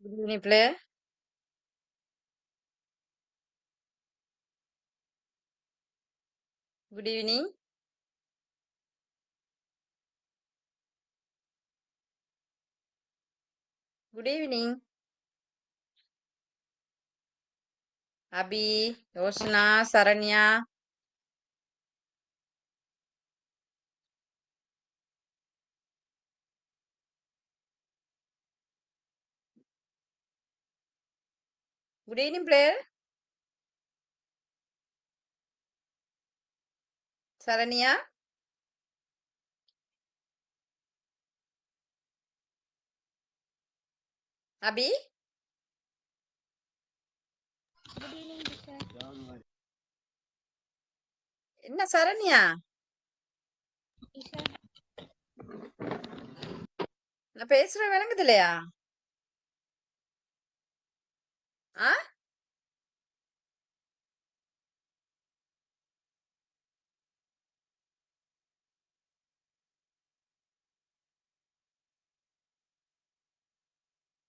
Good evening, player. Good evening. Good evening. Abhi, Yoshana, Saranya. Good evening, player. Saranya. Abhi. என்ன சரண்யா நான் பேசுற விளங்குது இல்லையா? ஆ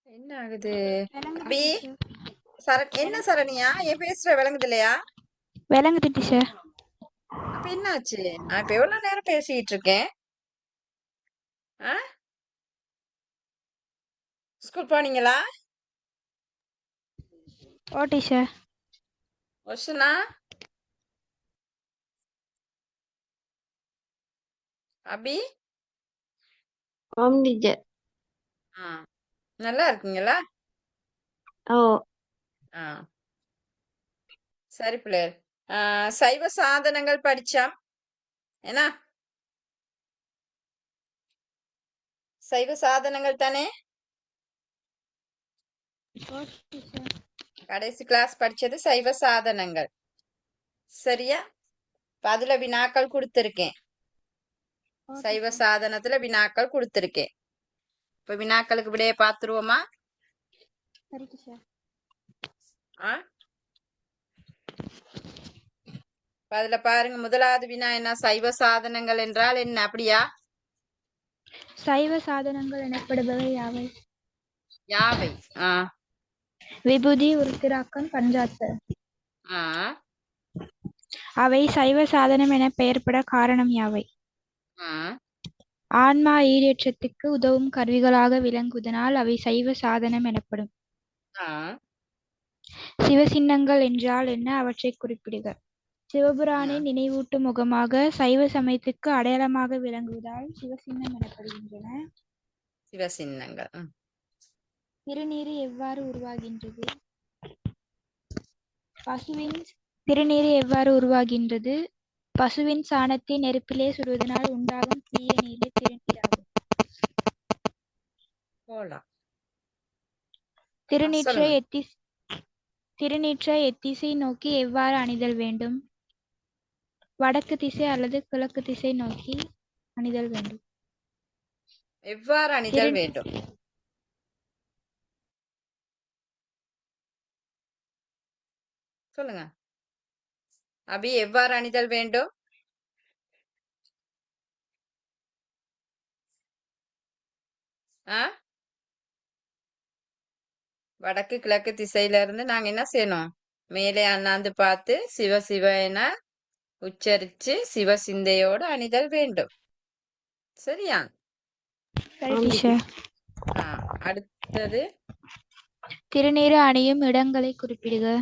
என்ன ஆகுது? அபி என்ன சரண்யா ஏன் பேசுற விளங்குது இல்லையா? விளங்குது டீச்சர். அப்ப என்ன ஆச்சு? நான் இப்ப எவ்வளவு நேரம் பேசிட்டு இருக்கேன். ஆ ஸ்கூல் போனீங்களா? ஓ டீச்சர். ஒஷனா, அபி. ஓம் டீச்சர். ஆ நல்லா இருக்கீங்களா? ஓ ஆ சரி பிள்ளையர். சைவ சாதனங்கள் படிச்சோம். என்ன சைவ சாதனங்கள் தானே? கடைசி கிளாஸ் படிச்சது சைவ சாதனங்கள். சரியா? இப்ப அதுல வினாக்கள் கொடுத்திருக்கேன். சைவ சாதனத்துல வினாக்கள் கொடுத்திருக்கேன். இப்ப வினாக்களுக்கு விடைய பாத்துருவோமா? சரி டீச்சர். ஆ இப்ப அதுல பாருங்க, முதலாவது வினா என்ன? சைவ சாதனங்கள் என்றால் என்ன? அப்படியா? சைவ சாதனங்கள் எனப்படுபவை யாவை? யாவை? ஆ விபூதி, உருத்திராக்கம், பஞ்சாட்சரம். ஆ அவை சைவ சாதனம் என பெயர்பட காரணம் யாவை? ஆ ஆன்மா ஈடேற்றத்துக்கு உதவும் கருவிகளாக விளங்குவதனால் அவை சைவ சாதனம் எனப்படும். ஆ சிவசின்னங்கள் என்றால் என்ன? அவற்றை குறிப்பிடுக. சிவபுரானை நினைவூட்டும் முகமாக சைவ சமயத்துக்கு அடையாளமாக விளங்குவதால் சிவசின்னம் எனப்படுகின்றன. சிவசின்னங்கள். திருநீறு எவ்வாறு உருவாகின்றது? திருநீறு எவ்வாறு உருவாகின்றது? பசுவின் சாணத்தை நெருப்பிலே சுடுவதனால் உண்டாகும் தீய நீரே திருநீராகும். போலாம். திருநீற்றை எத்திசை நோக்கி எவ்வாறு அணிதல் வேண்டும்? வடக்கு திசை அல்லது கிழக்கு திசை நோக்கி அணிதல் வேண்டும். எவ்வாறு அணிதல் வேண்டும்? சொல்லுங்க அபி, எவ்வாறு அணிதல் வேண்டும்? வடக்கு கிழக்கு திசையில இருந்து நாங்க என்ன செய்யணும்? மேலே அண்ணாந்து பார்த்து சிவ சிவ என உச்சரிச்சு சிவ சிந்தையோடு அணிதல் வேண்டும். சரியா? அடுத்தது திருநீறு அணியும் இடங்களை குறிப்பிடுக.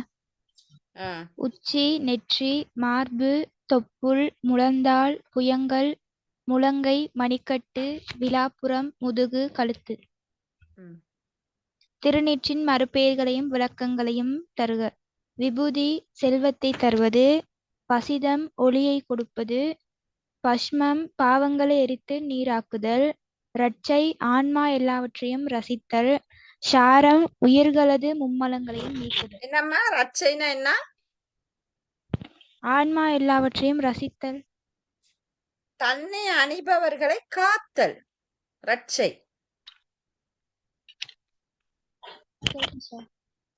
ஆ உச்சி, நெற்றி, மார்பு, தொப்புள், முழந்தாள், புயங்கள், முழங்கை, மணிக்கட்டு, விலாப்புறம், முதுகு, கழுத்து. திருநீற்றின் மறுபெயர்களையும் விளக்கங்களையும் தருக. விபூதி செல்வத்தை தருவது, பசிதம் ஒளியை கொடுப்பது, பஷ்மம் பாவங்களை எரித்து நீராக்குதல், ரட்சை ஆன்மா எல்லாவற்றையும் ரசித்தல், சாரம் உயிர்களது மும்மலங்களையும் நீக்குதல். என்னம்மா ரட்சைனா என்ன? ஆன்மா எல்லாவற்றையும் ரசித்தல். தன்னை அணிபவர்களை காத்தல் ரட்சை.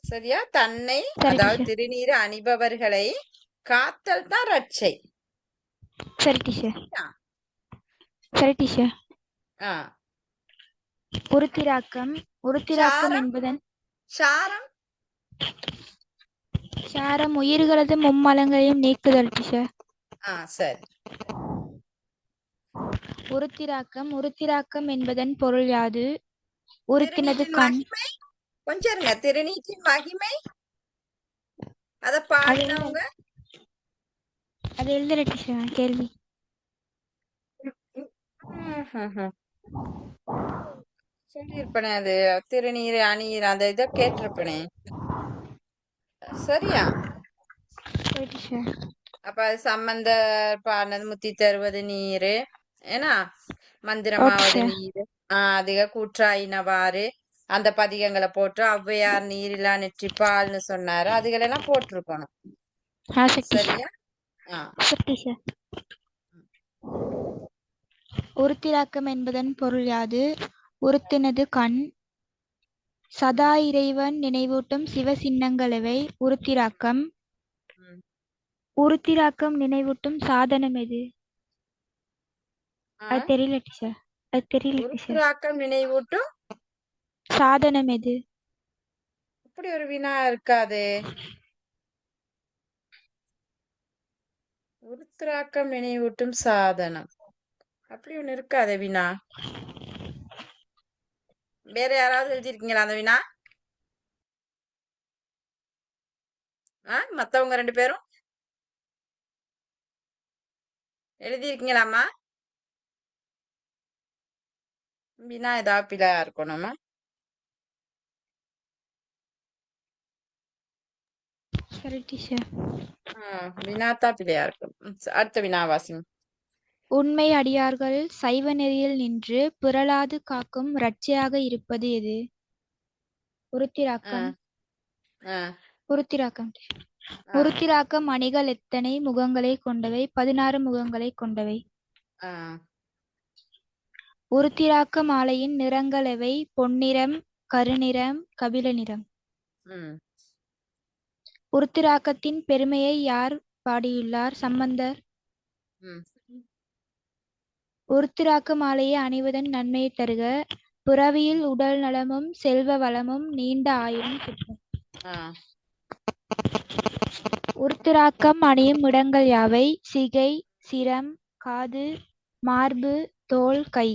சரியா? தன்னை, அதாவது திருநீறு அணிபவர்களை காத்தல் தான் ரட்சை. சரி டீச்சர். சரி டீச்சர். ஆ உருத்திராக்கம் என்பதன் சாரம் சாரம் உயிர்களது மும்மலங்களையும் நீக்குதல் டீச்சர். சரி. உருத்திராக்கம் என்பதன் பொருள் யாது? உருத்தினது திருநீற்றின் கண். மகிமை கொஞ்சம் இருங்க. திருநீற்றின் மகிமை அத அது பாடினவங்க எழுதல டீச்சர் கேள்வி. சொல்லியிருப்பனே, அது திருநீர் அணியீர் அந்த இதை கேட்டிருப்பனே. சரியா? சரி டீச்சர். அப்ப அது சம்பந்த பாடினது முத்தி தருவது நீரு, ஏன்னா ஓ மந்திரமாவது டீச்சர். நீரு, அதிக கூற்றாயினவாறு அந்த பதிகங்களை போட்டு ஔவையார் நீரிலா நெற்றி பால்னு சொன்னாரு, அதுகளெல்லாம் போட்டிருக்கணும். சரி டீச்சர். சரியா? சரி டீச்சர். உருத்திராக்கம் என்பதன் பொருள் யாது? உருத்தினது கண். சதா இறைவன் நினைவூட்டும் சிவ சின்னங்களவை உருத்திராக்கம். உருத்திராக்கம் நினைவூட்டும் சாதனம் எது? அது தெரியல டீச்சர். உருத்திராக்கம் நினைவூட்டும் சாதனம் எது? இப்படி ஒரு வினா இருக்காது. உருத்திராக்கம் நினைவூட்டும் சாதனம் அப்படி ஒண்ணு இருக்காது வினா. வேற யாராவது எழுதிருக்கீங்களா அந்த வினா? மத்தவங்க 2 பேரும் எழுதிருக்கீங்களாமா? வினா ஏதாவது பிழையா இருக்கணுமா? சரி டீச்சர். வினாத்தான் பிழையா இருக்கும். அடுத்த வினா வாசிங்க. உண்மை அடியார்கள் சைவ நெறியில் நின்று புரளாது காக்கும் ரட்சையாக இருப்பது எது? உருத்திராக்கம். உருத்திராக்கம். உருத்திராக்கம் அணிகள் எத்தனை முகங்களை கொண்டவை? 16 முகங்களை கொண்டவை. உருத்திராக்க மாலையின் நிறங்கள் எவை? பொன்னிறம், கருநிறம், கபில நிறம். உருத்திராக்கத்தின் பெருமையை யார் பாடியுள்ளார்? சம்பந்தர். உருத்திராக்க மாலையை அணிவதன் நன்மையை தருக. புறவியில் உடல் நலமும் செல்வ வளமும் நீண்ட ஆயுளும் கிட்டும். உருத்திராக்கம் அணியும் இடங்கள் யாவை? சிகை, சிரம், காது, மார்பு, தோள், கை.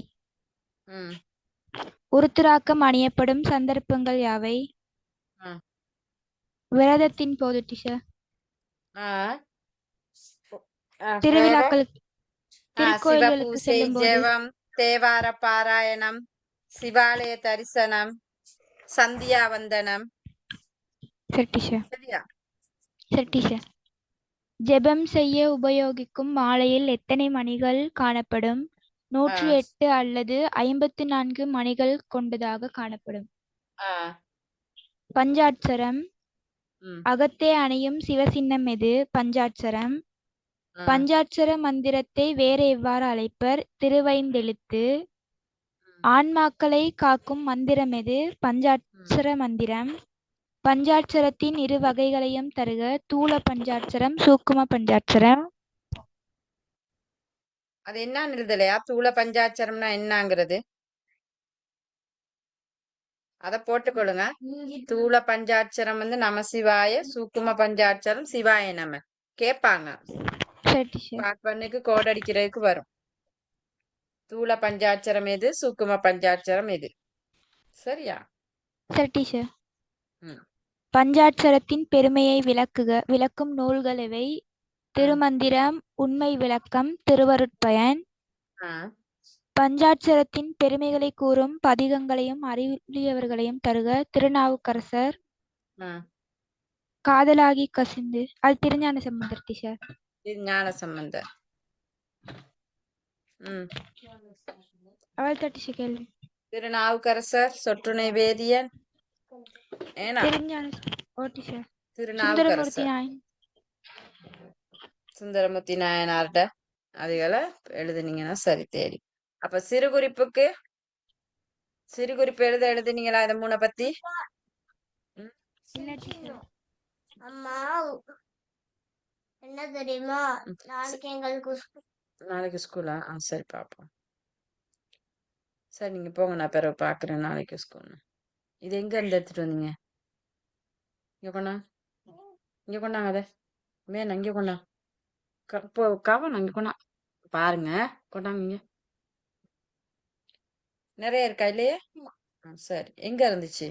உருத்திராக்கம் அணியப்படும் சந்தர்ப்பங்கள் யாவை? விரதத்தின் போது டீச்சர். திருவிழாக்களுக்கு திருக்கோயில்களுக்கு சிவபூசை, செல்லும் போது. ஜெபம், தேவார பாராயணம், சிவாலய தரிசனம், சந்தியாவந்தனம். சரி டீச்சர். சரியா? சரி டீச்சர். ஜெபம் செய்ய உபயோகிக்கும் மாலையில் எத்தனை மணிகள் காணப்படும்? 108 அல்லது 54 மணிகள் கொண்டதாக காணப்படும். பஞ்சாட்சரம். அகத்தே அணியும் சிவசின்னம் எது? பஞ்சாட்சரம். பஞ்சாட்சர மந்திரத்தை வேறு எவ்வாறு அழைப்பர்? திருவைந்தெழுத்து. ஆன்மாக்களை காக்கும் மந்திரம் எது? பஞ்சாட்சர மந்திரம். பஞ்சாட்சரத்தின் இரு வகைகளையும் தருக. தூல பஞ்சாட்சரம், சூக்கும பஞ்சாட்சரம். அது என்னன்னு எழுதலையா? தூல பஞ்சாட்சரம்னா என்னங்கிறது அத போட்டுக்கொள்ளுங்க. தூல பஞ்சாட்சரம் வந்து நமசிவாய, சூக்கும பஞ்சாட்சரம் சிவாய நம. கேட்பாங்க. பார்ட் 1க்கு கோட் அடிக்கிறதுக்கு வரும். தூல பஞ்சாட்சரம் எது, சூக்கும பஞ்சாட்சரம் எது? சரியா? சரி டீச்சர். பஞ்சாட்சரத்தின் பெருமையை விளக்கும் நூல்கள் எவை? திருமந்திரம், உண்மை விளக்கம், திருவருட்பயன். பஞ்சாட்சரத்தின் பெருமைகளை கூறும் பதிகங்களையும் அறிவுடையவர்களையும் தருக. திருநாவுக்கரசர். காதலாகி கசிந்து. அது திருஞான சம்பந்தர் டீச்சர். திருஞான சம்பந்தர். அவள் தட்டிச்சு கேள்வி. திருநாவுக்கரசர், சொற்றுணை வேதியன், திருநாவுக்கரசர், சுந்தரமூர்த்தி நாயனார்ட அதுகளை எழுதுனீங்கன்னா சரி தேடி. அப்ப சிறு குறிப்பு எழுதுனீங்களா இந்த 3 பத்தி? அம்மா என்ன தெரியுமா, நாளைக்கு ஸ்கூலா? சரி பாப்போம். சரி நீங்க போங்க, நான் பிறகு பாக்குறேன் நாளைக்கு ஸ்கூல். இது எங்க இருந்து எடுத்துட்டு வந்தீங்க? இங்க கொண்டா, இங்க கொண்டாங்க அதை வேணாம், இங்க கொண்டா, கவனம் இங்க கொண்டா பாருங்க, கொண்டாங்க இங்க. நிறைய இருக்கா இல்லையே? சரி, எங்க இருந்துச்சு?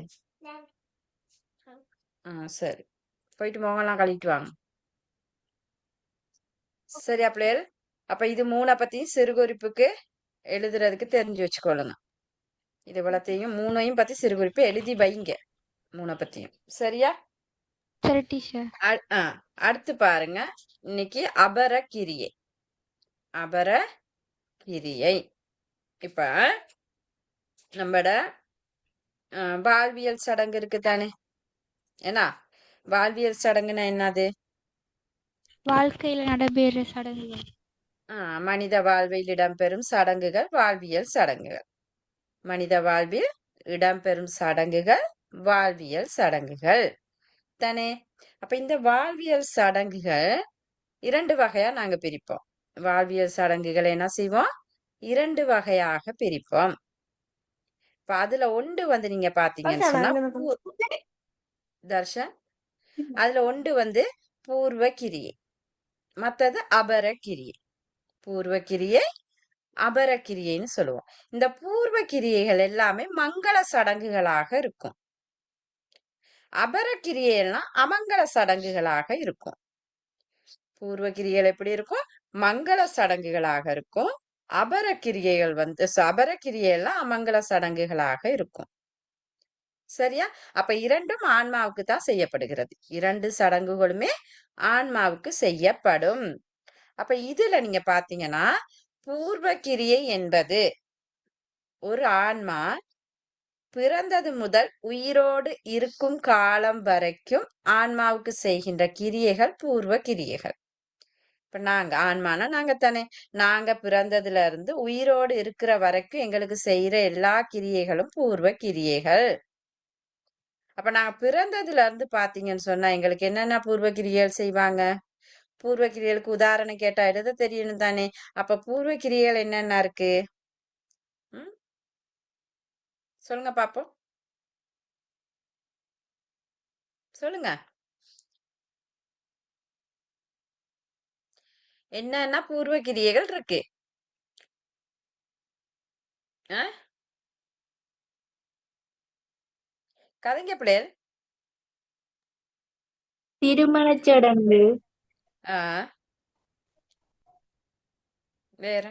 சரி, போயிட்டு முகம்லாம் கழுவிட்டு வாங்க. சரியா பிள்ளைகள்? அப்ப இது 3 பத்தியும் சிறுகுறிப்புக்கு எழுதுறதுக்கு தெரிஞ்சு வச்சுக்கொள்ளுங்க. இது இவ்வளத்தையும் 3ஐயும் பத்தி சிறுகுறிப்பு எழுதி வைங்க, 3 பத்தியும். சரியா? சரி டீச்சர். அடுத்து பாருங்க, இன்னைக்கு அபரக்கிரியை. அபரக்கிரியை இப்ப நம்மட வாழ்வியல் சடங்கு இருக்கு தானே? ஏன்னா வாழ்வியல் சடங்குன்னா என்னது? வாழ்க்கையில நடைபெற சடங்குகள். மனித வாழ்வில் இடம்பெறும் சடங்குகள் வாழ்வியல் சடங்குகள். மனித வாழ்வில் இடம்பெறும் சடங்குகள் வாழ்வியல் சடங்குகள் தானே? அப்ப இந்த வாழ்வியல் சடங்குகள் 2 வகையா நாங்க பிரிப்போம். வாழ்வியல் சடங்குகளை என்ன செய்வோம்? 2 வகையாக பிரிப்போம். இப்ப அதுல ஒன்று வந்து நீங்க பாத்தீங்கன்னு சொன்னா தர்ஷன், அதுல ஒன்று வந்து பூர்வ கிரியை, மத்தது அபரக்கிரியை. பூர்வ கிரியை, அபரக்கிரியைன்னு சொல்லுவோம். இந்த பூர்வ கிரியைகள் எல்லாமே மங்கள சடங்குகளாக இருக்கும். அபரக்கிரியை எல்லாம் அமங்கல சடங்குகளாக இருக்கும். பூர்வ கிரியைகள் எப்படி இருக்கும்? மங்கள சடங்குகளாக இருக்கும். அபரக்கிரியைகள் வந்து அபரக்கிரியை எல்லாம் அமங்கல சடங்குகளாக இருக்கும். சரியா? அப்ப 2ம் ஆன்மாவுக்கு தான் செய்யப்படுகிறது. 2 சடங்குகளுமே ஆன்மாவுக்கு செய்யப்படும். அப்ப இதுல நீங்க பாத்தீங்கன்னா பூர்வ கிரியை என்பது ஒரு ஆன்மா பிறந்தது முதல் உயிரோடு இருக்கும் காலம் வரைக்கும் ஆன்மாவுக்கு செய்கின்ற கிரியைகள் பூர்வ கிரியைகள். இப்ப நாங்க ஆன்மானா நாங்க தானே, நாங்க பிறந்ததுல இருந்து உயிரோடு இருக்கிற வரைக்கும் எங்களுக்கு செய்யற எல்லா கிரியைகளும் பூர்வ கிரியைகள். அப்ப நாங்க பிறந்ததுல இருந்து பாத்தீங்கன்னு சொன்னா எங்களுக்கு என்னென்ன பூர்வ கிரியைகள் செய்வாங்க? பூர்வ கிரியைகளுக்கு உதாரணம் கேட்டா எழுத தெரியணும் தானே? அப்ப பூர்வ கிரியைகள் என்னென்ன இருக்கு? சொல்லுங்க பாப்போம், சொல்லுங்க. என்னென்ன பூர்வ கிரியைகள் இருக்கு? கதைங்க பிள்ளைகள். திருமணச் சடங்கு, ஆ வேற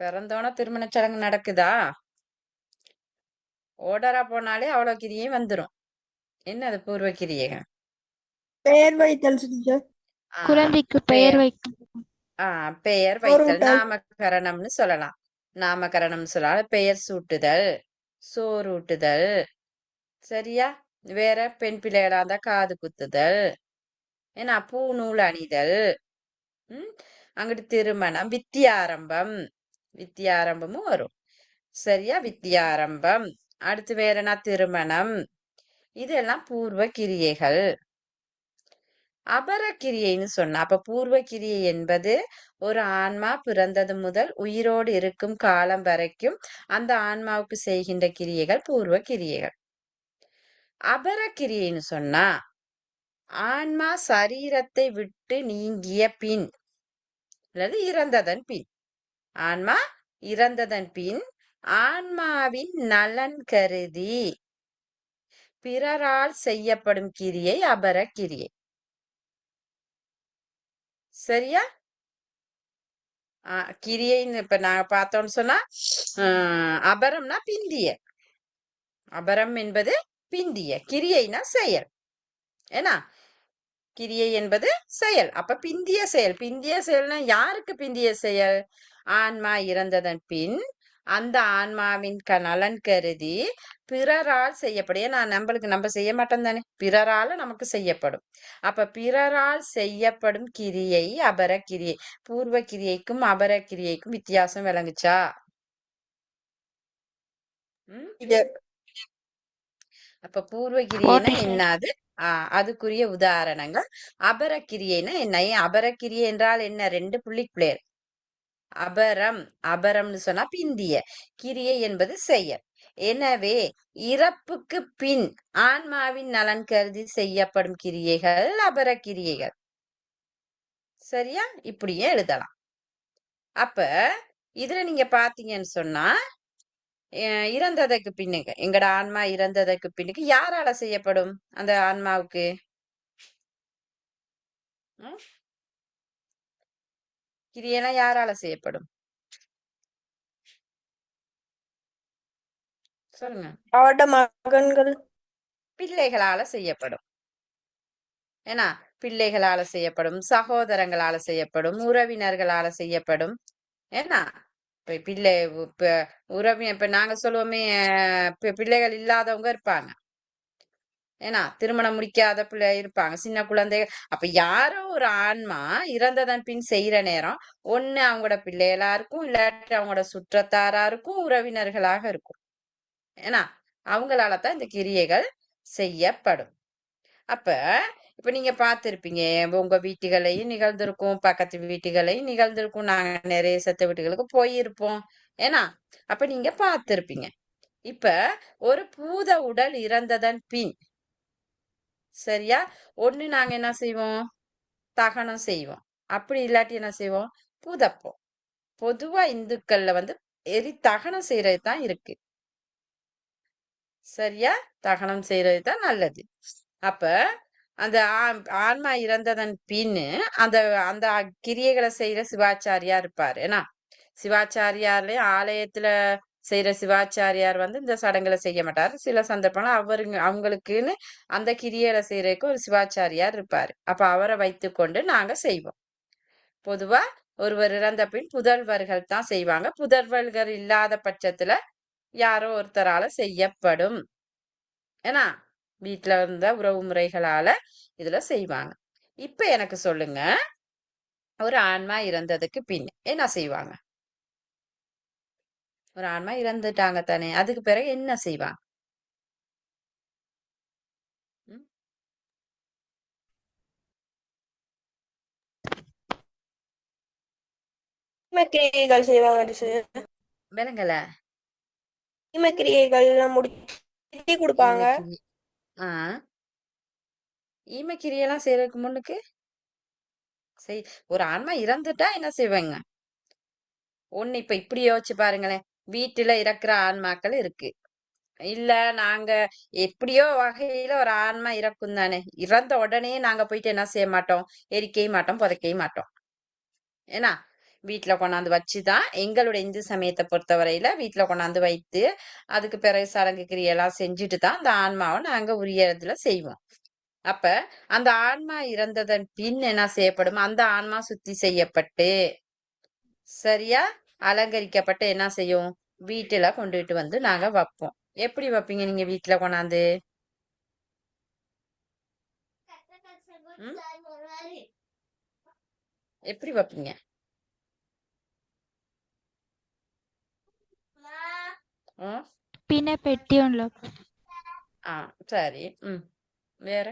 பிறந்தோன திருமணச் சடங்கு நடக்குதா? ஓடரா போனாலே அவ்வளவு கிரியும் வந்துரும். என்னது பூர்வ கிரியைகள்? பெயர் வைத்தல் டீச்சர். குழந்தைக்கு பெயர் வைக்கும். பெயர் வைத்தல், நாமகரணம்னு சொல்லலாம். நாமகரணம் சொல்லலாம். பெயர் சூட்டுதல், சோறூட்டுதல். சரியா? வேற பெண் பிள்ளைகளா இருந்தா காது குத்துதல், ஏன்னா பூ நூல் அணிதல். அங்கிட்டு திருமணம், வித்தியாரம்பம், வித்தியாரம்பமும் வரும். சரியா? வித்தியாரம்பம். அடுத்து வேற என்ன? திருமணம். இதெல்லாம் பூர்வ கிரியைகள். அபரக்கிரியைன்னு சொன்னா, அப்ப பூர்வ கிரியை என்பது ஒரு ஆன்மா பிறந்தது முதல் உயிரோடு இருக்கும் காலம் வரைக்கும் அந்த ஆன்மாவுக்கு செய்கின்ற கிரியைகள் பூர்வ கிரியைகள். அபரக்கிரியைன்னு சொன்னா ஆன்மா சரீரத்தை விட்டு நீங்கிய பின் அல்லது இறந்ததன் பின், ஆன்மா இறந்ததன் பின் ஆன்மாவின் நலன் கருதி பிறரால் செய்யப்படும் கிரியை அபரக்கிரியை. சரியா? கிரியைன்னு இப்ப நாங்க பார்த்தோம்னு சொன்னா அபரம்னா பிந்திய, அபரம் என்பது பிந்திய, கிரியைனா செயல். ஏன்னா கிரியை என்பது செயல். அப்ப பிந்திய செயல். பிந்திய செயல்னா யாருக்கு பிந்திய செயல்? ஆன்மா இறந்ததன் பின் அந்த ஆன்மாவின் நலன் கருதி பிறரால் செய்யப்படும். ஏன்னா நம்ம செய்ய மாட்டோம் தானே, பிறரால நமக்கு செய்யப்படும். அப்ப பிறரால் செய்யப்படும் கிரியை அபர கிரியை. பூர்வ கிரியைக்கும் அபர கிரியைக்கும் வித்தியாசம் விளங்குச்சா? அப்ப பூர்வ கிரியைனா என்னது? அதுக்குரிய உதாரணங்கள். அபரக்கிரியைனா என்ன? அபரக்கிரியை என்றால் என்ன? 2 புள்ளிக்குள்ளேர். அபரம்னு சொன்னா பிந்திய, கிரியை என்பது செயல். எனவே இறப்புக்கு பின் ஆன்மாவின் நலன் கருதி செய்யப்படும் கிரியைகள் அபரக்கிரியைகள். சரியா? இப்படியே எழுதலாம். அப்ப இதுல நீங்க பாத்தீங்கன்னு சொன்னா இறந்ததற்கு பின்னுக்கு எங்கட ஆன்மா இறந்ததற்கு பின்னுக்கு யாரால செய்யப்படும் அந்த ஆன்மாவுக்கு? ம்? கிரியெல்லாம் யாரால செய்யப்படும் சொல்லுங்க. அவட மகன்கள். பிள்ளைகளால செய்யப்படும். ஏன்னா பிள்ளைகளால செய்யப்படும், சகோதரங்களால செய்யப்படும், உறவினர்களால செய்யப்படும். ஏன்னா இப்ப பிள்ளை இப்ப இப்ப நாங்க சொல்லுவோமே பிள்ளைகள் இல்லாதவங்க இருப்பாங்க. ஏன்னா திருமணம் முடிக்காத பிள்ளை இருப்பாங்க, சின்ன குழந்தைகள். அப்ப யாரோ ஒரு ஆன்மா இறந்ததன் பின் செய்யற நேரம் ஒண்ணு அவங்களோட பிள்ளைகளா இருக்கும், இல்லாட்டி அவங்களோட சுற்றத்தாரா இருக்கும், உறவினர்களாக இருக்கும். ஏன்னா அவங்களால தான் இந்த கிரியைகள் செய்யப்படும். அப்ப இப்ப நீங்க பார்த்திருப்பீங்க, உங்க வீட்டுகளையும் நிகழ்ந்திருக்கும், பக்கத்து வீட்டுகளையும் நிகழ்ந்திருக்கும். நாங்க நிறைய செத்த வீட்டுகளுக்கு போயிருப்போம். ஏன்னா அப்ப நீங்க பார்த்திருப்பீங்க. இப்ப ஒரு பூத உடல் இறந்ததன் பின் சரியா ஒண்ணு நாங்க என்ன செய்வோம், தகனம் செய்வோம். அப்படி இல்லாட்டி என்ன செய்வோம், புதைப்போம். பொதுவா இந்துக்கள்ல வந்து தகனம் செய்யறது தான் இருக்கு. சரியா? தகனம் செய்யறது தான் நல்லது. அப்ப அந்த ஆன்மா இறந்ததன் பின்னு அந்த அந்த கிரியைகளை செய்யற சிவாச்சாரியார் இருப்பாரு. ஏன்னா சிவாச்சாரியார்லயும் ஆலயத்துல செய்யற சிவாச்சாரியார் வந்து இந்த சடங்குகளை செய்ய மாட்டாரு. சில சந்தர்ப்பங்கள் அவங்களுக்குன்னு அந்த கிரியைகளை செய்யறதுக்கு ஒரு சிவாச்சாரியார் இருப்பாரு. அப்ப அவரை வைத்துக்கொண்டு நாங்க செய்வோம். பொதுவா ஒருவர் இறந்த பின் புதல்வர்கள் தான் செய்வாங்க. புதல்வர்கள் இல்லாத பட்சத்துல யாரோ ஒருத்தரால செய்யப்படும். ஏன்னா வீட்டுல இருந்த உறவு முறைகளால இதுல செய்வாங்க. இப்ப எனக்கு சொல்லுங்க, ஒரு ஆன்மா இறந்ததுக்கு பின் என்ன செய்வாங்க? ஒரு ஆன்மா இறந்துட்டாங்க தானே, அதுக்கு பிறகு என்ன செய்வாங்க? ம்? கிரியைகள் செய்வாங்க டீச்சர். விலங்கல கிரியைகள் எல்லாம் முடிச்சு கொடுப்பாங்க. ஈமக்கிரி ஆஹ் ஈமக்கிரியெல்லாம் செய்யறதுக்கு முன்னுக்கு செய் ஒரு ஆன்மா இறந்துட்டா என்ன செய்வாங்க? ஒண்ணு இப்ப இப்படி யோசிச்சு பாருங்களேன். வீட்டுல இறக்குற ஆன்மாக்கள் இருக்கு. இல்ல நாங்க எப்படியோ வகையில ஒரு ஆன்மா இறக்கும் தானே. இறந்த உடனே நாங்க போயிட்டு என்ன செய்ய மாட்டோம், எரிக்கவும் மாட்டோம், புதைக்கவும் மாட்டோம். ஏன்னா வீட்டுல கொண்டாந்து வச்சுதான் எங்களுடைய இந்து சமயத்தை பொறுத்தவரையில வீட்டுல கொண்டாந்து வைத்து அதுக்கு பிறகு சடங்கு கிரியெல்லாம் செஞ்சுட்டு தான் அந்த ஆன்மாவை நாங்க உரிய இடத்துல செய்வோம். அப்ப அந்த ஆன்மா இறந்ததன் பின் என்ன செய்யப்படும், அந்த ஆன்மா சுத்தி செய்யப்பட்டு சரியா அலங்கரிக்கப்பட்டு என்ன செய்யும், வீட்டுல கொண்டுட்டு வந்து நாங்க வைப்போம். எப்படி வைப்பீங்க நீங்க வீட்டுல கொண்டாந்து? ம்? எப்படி வைப்பீங்க? ம்? பின்ன பெட்டி ஒன்றுல ஆ சரி. வேற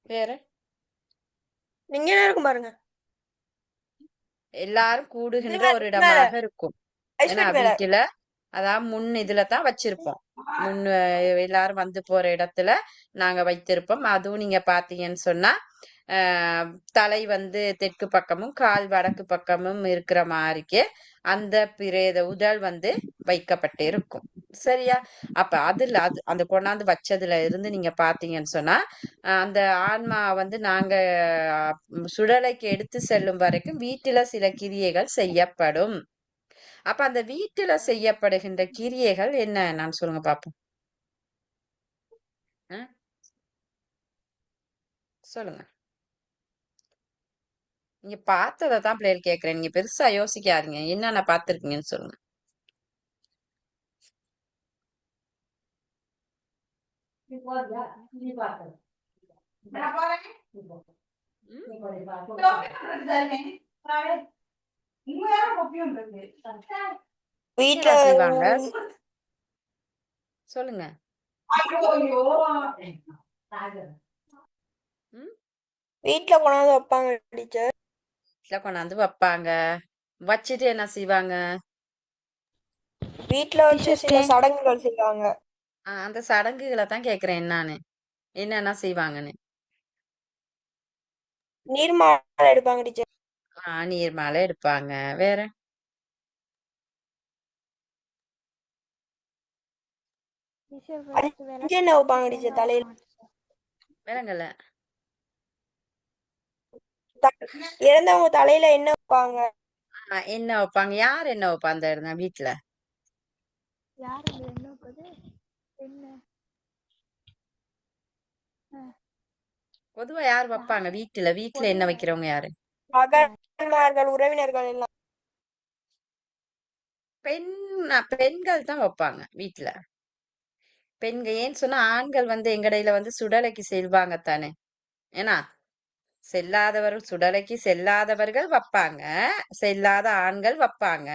வேற நீங்க என்ன இருக்கும் பாருங்க. எல்லாரும் கூடுகின்ற ஒரு மேல இடமாக இருக்கும். ஏன்னா ஐஸ்வர்யா மேல. வீட்டுல அதான் முன் இதுல தான் வச்சிருப்போம். முன் எல்லாரும் வந்து போற இடத்துல நாங்க வைத்திருப்போம். அதுவும் நீங்க பாத்தீங்கன்னு சொன்னா தலை வந்து தெற்கு பக்கமும் கால் வடக்கு பக்கமும் இருக்கிற மாதிரிக்கே அந்த பிரேத உடல் வந்து வைக்கப்பட்டு இருக்கும். சரியா? அப்ப அதுல அந்த கொண்டாந்து வச்சதுல இருந்து நீங்க பாத்தீங்கன்னு சொன்னா அந்த ஆன்மா வந்து நாங்க சுடலைக்கு எடுத்து செல்லும் வரைக்கும் வீட்டுல சில கிரியைகள் செய்யப்படும். அப்ப அந்த வீட்டுல செய்யப்படுகின்ற கிரியைகள் என்ன நான் சொல்லுங்க பாப்போம். சொல்லுங்க. நீங்க பார்த்ததை தான் பிள்ளைகள் கேட்கிறேன். நீங்க பெருசா யோசிக்காதீங்க. என்னென்ன பார்த்திருக்கீங்கன்னு சொல்லுங்க. வீட்டுல செய்வாங்க சொல்லுங்க. வீட்டுல கொண்டாந்து வைப்பாங்க டீச்சர். வீட்டுல கொண்டாந்து வைப்பாங்க. வச்சுட்டு என்ன செய்வாங்க? வீட்ல வச்சு டீச்சர் சில சடங்குகள் செய்வாங்க. அந்த சடங்குகளை தான் கேக்குறேன் என்னான்னு, என்னென்ன செய்வாங்கன்னு. நீர்மாலை எடுப்பாங்க டீச்சர். நீர் மாலை எடுப்பாங்க. வேற டீச்சர் அஞ்சு எண்ணெய் வைப்பாங்க டீச்சர் தலையில. விலங்கல்ல. இறந்தவங்க தலையில எண்ணெய் வைப்பாங்க. என்ன வைப்பாங்க? யார் என்ன வைப்பா அந்த இடத்துல வீட்டுல? யார் அந்த என்ன வைப்பது? என்ன பொதுவா யார் வைப்பாங்க வீட்டுல? வீட்டுல என்ன வைக்கிறவங்க யாரு? மகன்மார்கள், உறவினர்கள் எல்லாம். பெண்கள் தான் வைப்பாங்க வீட்டுல. பெண்கள் ஏன்னு சொன்னா ஆண்கள் வந்து எங்கடையில வந்து சுடலைக்கு செல்வாங்க தானே. ஏன்னா சுடலைக்கு செல்லாதவர்கள் வைப்பாங்க, செல்லாத ஆண்கள் வைப்பாங்க.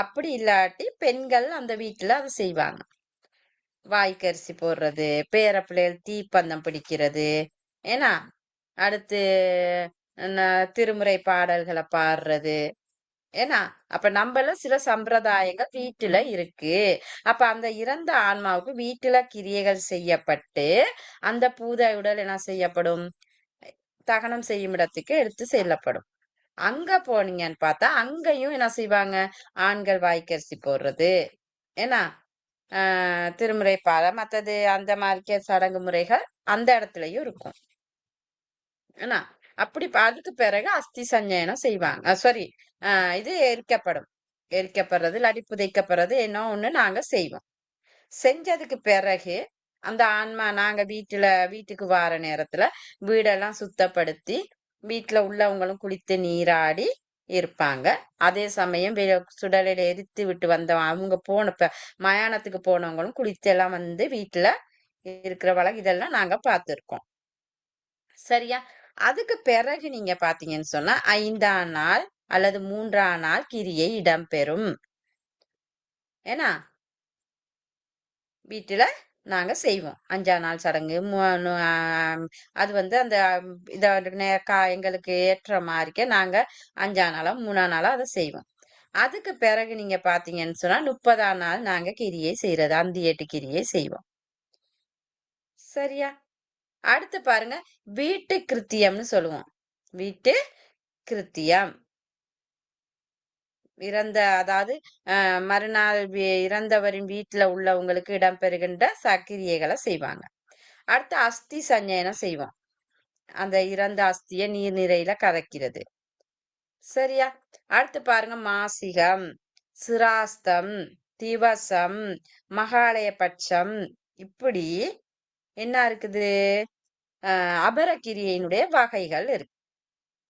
அப்படி இல்லாட்டி பெண்கள் அந்த வீட்டுல அதை செய்வாங்க. வாய்க்கரிசி போடுறது, பேர பிள்ளைகள் தீப்பந்தம் பிடிக்கிறது, ஏன்னா அடுத்து திருமுறை பாடல்களை பாடுறது, ஏன்னா அப்ப நம்மள சில சம்பிரதாயங்கள் வீட்டுல இருக்கு. அப்ப அந்த இறந்த ஆன்மாவுக்கு வீட்டுல கிரியைகள் செய்யப்பட்டு அந்த பூத உடல் என்ன செய்யப்படும்? தகனம் செய்யும் இடத்துக்கு எடுத்து செல்லப்படும். அங்க போனீங்கன்னு பார்த்தா அங்கேயும் என்ன செய்வாங்க? ஆண்கள் வாய்க்கரிசி போடுறது, ஏன்னா திருமுறை பாட மற்றது அந்த மாதிரி சடங்கு முறைகள் அந்த இடத்துலயும் இருக்கும். ஏன்னா அப்படி அதுக்கு பிறகு அஸ்தி சஞ்சயனம் செய்வாங்க. சாரி, இது எரிக்கப்படுறது இல்லாட்டி புதைக்கப்படுறது என்ன ஒண்ணு நாங்க செய்வோம். செஞ்சதுக்கு பிறகு அந்த ஆன்மா நாங்க வீட்டுக்கு வார நேரத்துல வீடெல்லாம் சுத்தப்படுத்தி வீட்டுல உள்ளவங்களும் குளித்து நீராடி இருப்பாங்க. அதே சமயம் சுடலையில எரித்து விட்டு வந்த அவங்க மயானத்துக்கு போனவங்களும் குளித்து எல்லாம் வந்து வீட்டுல இருக்கிற வழக்கு இதெல்லாம் நாங்க பார்த்திருக்கோம். சரியா? அதுக்கு பிறகு நீங்க பாத்தீங்கன்னு சொன்னா 5ஆம் நாள் அல்லது 3ஆம் நாள் கிரியை இடம்பெறும். ஏன்னா வீட்டுல நாங்க செய்வோம் 5ஆம் நாள் சடங்கு. அது வந்து அந்த எங்களுக்கு ஏற்ற மாதிரிக்க நாங்க 5ஆம் நாளோ 3ஆம் நாளோ அதை செய்வோம். அதுக்கு பிறகு நீங்க பாத்தீங்கன்னு சொன்னா 30ஆம் நாள் நாங்க கிரியை செய்யறது, அந்தியேட்டு கிரியை செய்வோம். சரியா? அடுத்து பாருங்க, வீட்டு கிருத்தியம்னு சொல்லுவோம். வீட்டு கிருத்தியம் அதாவது மறுநாள் இறந்தவரின் வீட்டுல உள்ளவங்களுக்கு இடம்பெறுகின்ற சக்கிரியைகளை செய்வாங்க. அடுத்து அஸ்தி சஞ்சயனம் செய்வோம். அந்த இறந்த அஸ்திய நீர்நிலையில கரைக்கிறது. சரியா? அடுத்து பாருங்க, மாசிகம், சிராஸ்தம், திவசம், மகாலய பட்சம், இப்படி என்ன இருக்குது? அபரக்கிரியையினுடைய வகைகள் இருக்கு.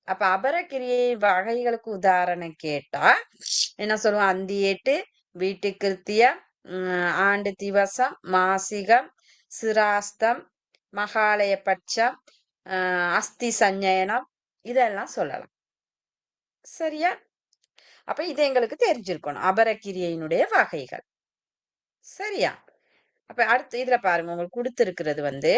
அப்ப அபரக்கிரியை வகைகளுக்கு உதாரணம் கேட்டா என்ன சொல்லுவோம்? அந்தியேட்டு, வீட்டு கிருத்தியம், ஆண்டு திவசம், மாசிகம், சிராஸ்தம், மகாலய பட்சம், அஸ்தி சஞ்சயனம், இதெல்லாம் சொல்லலாம். சரியா? அப்ப இது எங்களுக்கு தெரிஞ்சிருக்கணும், அபரக்கிரியையினுடைய வகைகள். சரியா? அப்ப அடுத்து இதுல பாருங்க, உங்களுக்கு கொடுத்திருக்கிறது வந்து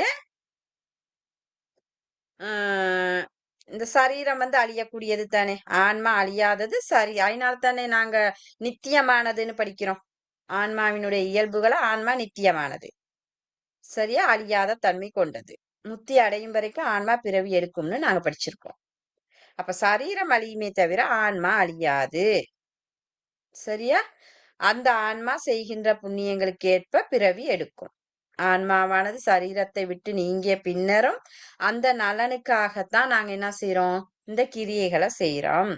இந்த சரீரம் வந்து அழியக்கூடியது தானே, ஆன்மா அழியாதது சரி. அதனால தானே நாங்க நித்தியமானதுன்னு படிக்கிறோம். ஆன்மாவினுடைய இயல்புகளை ஆன்மா நித்தியமானது, சரியா, அழியாத தன்மை கொண்டது. முத்தி அடையும் வரைக்கும் ஆன்மா பிறவி எடுக்கும்னு நாங்க படிச்சிருக்கோம். அப்ப சரீரம் அழியுமே தவிர ஆன்மா அழியாது. சரியா? அந்த ஆன்மா செய்கின்ற புண்ணியங்களுக்கு ஏற்ப பிறவி எடுக்கும். ஆன்மாவானது சரீரத்தை விட்டு நீங்கிய பின்னரும் அந்த நலனுக்காகத்தான் நாங்க என்ன செய்யறோம்? இந்த கிரியைகளை செய்யறோம்.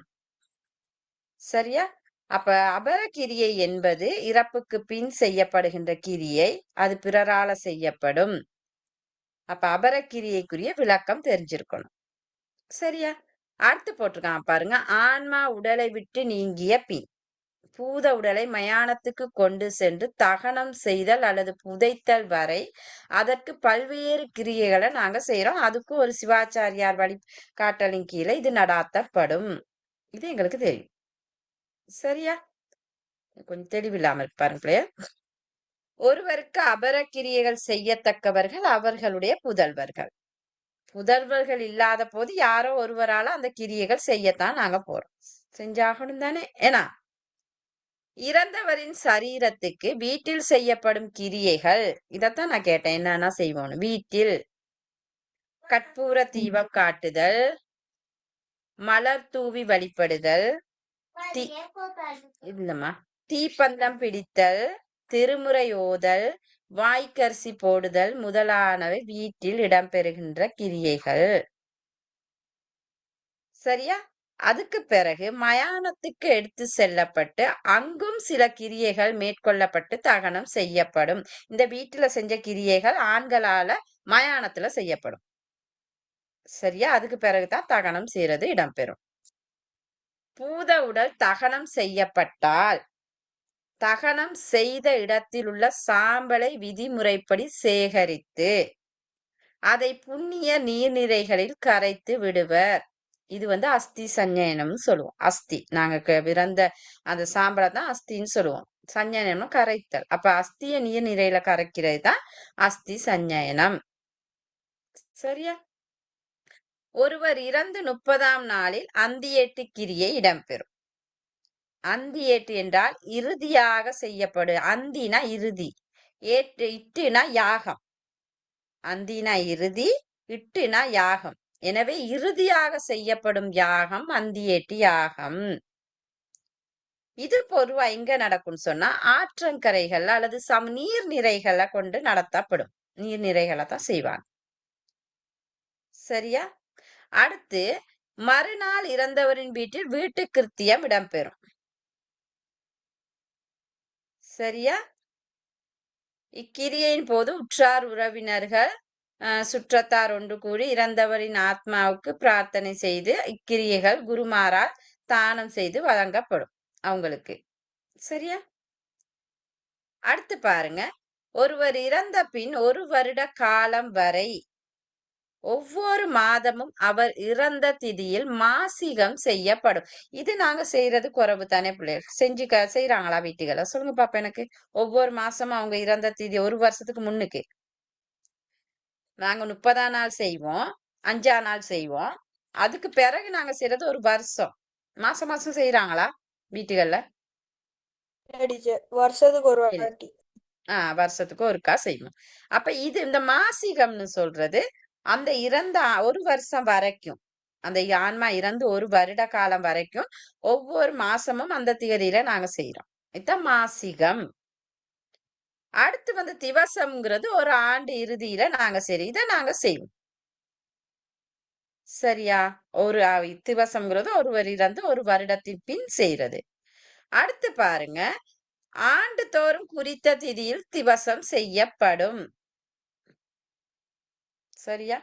சரியா? அப்ப அபரக்கிரியை என்பது இறப்புக்கு பின் செய்யப்படுகின்ற கிரியை, அது பிறரால செய்யப்படும். அப்ப அபரக்கிரியைக்குரிய விளக்கம் தெரிஞ்சிருக்கணும். சரியா? அடுத்து போட்டிருக்கான் பாருங்க, ஆன்மா உடலை விட்டு நீங்கிய பின் பூத உடலை மயானத்துக்கு கொண்டு சென்று தகனம் செய்தல் அல்லது புதைத்தல் வரை அதற்கு பல்வேறு கிரியைகளை நாங்க செய்யறோம். அதுக்கு ஒரு சிவாச்சாரியார் வழிகாட்டலின் கீழே இது நடாத்தப்படும். இது எங்களுக்கு தெரியும். சரியா? கொஞ்சம் தெளிவில்லாம இருக்கு பாருங்களே. ஒருவருக்கு அபரக்கிரியைகள் செய்யத்தக்கவர்கள் அவர்களுடைய புதல்வர்கள். புதல்வர்கள் இல்லாத போது யாரோ ஒருவரால அந்த கிரியைகள் செய்யத்தான் நாங்க போறோம். செஞ்சாகணும் தானே. ஏன்னா இறந்தவரின் சரீரத்துக்கு வீட்டில் செய்யப்படும் கிரியைகள் இதத்தான் நான் கேட்டேன். என்னன்னா செய்வோம் வீட்டில் கற்பூர தீபம் காட்டுதல், மலர் தூவி வழிபடுதல், இல்லம்மா தீப்பந்தம் பிடித்தல், திருமுறை ஓதல், வாய்க்கரிசி போடுதல் முதலானவை வீட்டில் இடம்பெறுகின்ற கிரியைகள். சரியா? அதுக்கு பிறகு மயானத்துக்கு எடுத்து செல்லப்பட்டு அங்கும் சில கிரியைகள் மேற்கொள்ளப்பட்டு தகனம் செய்யப்படும். இந்த வீட்டுல செஞ்ச கிரியைகள் ஆண்களால மயானத்துல செய்யப்படும். சரியா? அதுக்கு பிறகுதான் தகனம் செய்யறது இடம்பெறும். பூத உடல் தகனம் செய்யப்பட்டால் தகனம் செய்த இடத்தில் உள்ள சாம்பலை விதிமுறைப்படி சேகரித்து அதை புண்ணிய நீர்நிலைகளில் கரைத்து விடுவர். இது அஸ்தி சஞ்சயனம்னு சொல்லுவோம். அஸ்தி நாங்க விரந்த அந்த சாம்பலை தான் அஸ்தின்னு சொல்லுவோம். சஞ்சயனம் கரைத்தல். அப்ப அஸ்திய நீர்நிலையில கரைக்கிறது தான் அஸ்தி சஞ்சயனம். சரியா? ஒருவர் இறந்து 30ஆம் நாளில் அந்தியேட்டு கிரியை இடம்பெறும். அந்தியேட்டு என்றால் இறுதியாக செய்யப்படும். அந்தினா இறுதி, இட்டுனா யாகம். அந்தினா இறுதி, இட்டுனா யாகம். எனவே இறுதியாக செய்யப்படும் யாகம் அந்தியேட்டு யாகம். இது பொதுவா எங்க நடக்கும்னு சொன்னா ஆற்றங்கரைகள் அல்லது நீர்நிறைகளை கொண்டு நடத்தப்படும். நீர்நிறைகளை தான் செய்வாங்க. சரியா? அடுத்து மறுநாள் இறந்தவரின் வீட்டில் வீட்டு கிருத்தியம் இடம்பெறும். சரியா? இக்கிரியின் போது உற்றார் உறவினர்கள் சுற்றத்தார் ஒன்று கூடி இறந்தவரின் ஆத்மாவுக்கு பிரார்த்தனை செய்து இக்கிரியைகள் குருமாரால் தானம் செய்து வழங்கப்படும் அவங்களுக்கு. சரியா? அடுத்து பாருங்க, ஒருவர் இறந்த பின் 1 வருட காலம் வரை ஒவ்வொரு மாதமும் அவர் இறந்த திதியில் மாசிகம் செய்யப்படும். இது நாங்க செய்யறது குறைவு தானே பிள்ளைகள் செய்யறாங்களா வீட்டுகளை? சொல்லுங்க பாப்பா எனக்கு. ஒவ்வொரு மாசமும் அவங்க இறந்த திதி 1 வருஷத்துக்கு முன்னுக்கு நாங்க 30ஆம் நாள் செய்வோம், 5ஆம் நாள் செய்வோம். அதுக்கு பிறகு நாங்க செய்யறது 1 வருஷம். மாசம் மாசம் செய்யறாங்களா வீட்டுகள்ல? வருஷத்துக்கு ஒரு வாட்டி. வருஷத்துக்கு ஒருக்கா செய்வோம். அப்ப இது இந்த மாசிகம்னு சொல்றது அந்த இறந்த 1 வருஷம் வரைக்கும், அந்த ஆன்மா இறந்து 1 வருட காலம் வரைக்கும் ஒவ்வொரு மாசமும் அந்த திகதியில நாங்க செய்யறோம். இதுதான் மாசிகம். அடுத்து திவசம்ங்கிறது ஒரு ஆண்டு இறுதியில நாங்க சரி இதை நாங்க செய்வோம். சரியா? ஒரு திவசம்ங்கிறது ஒருவர் இறந்து 1 வருடத்தின் பின் செய்யறது. அடுத்து பாருங்க, ஆண்டு தோறும் குறித்த திதியில் திவசம் செய்யப்படும். சரியா?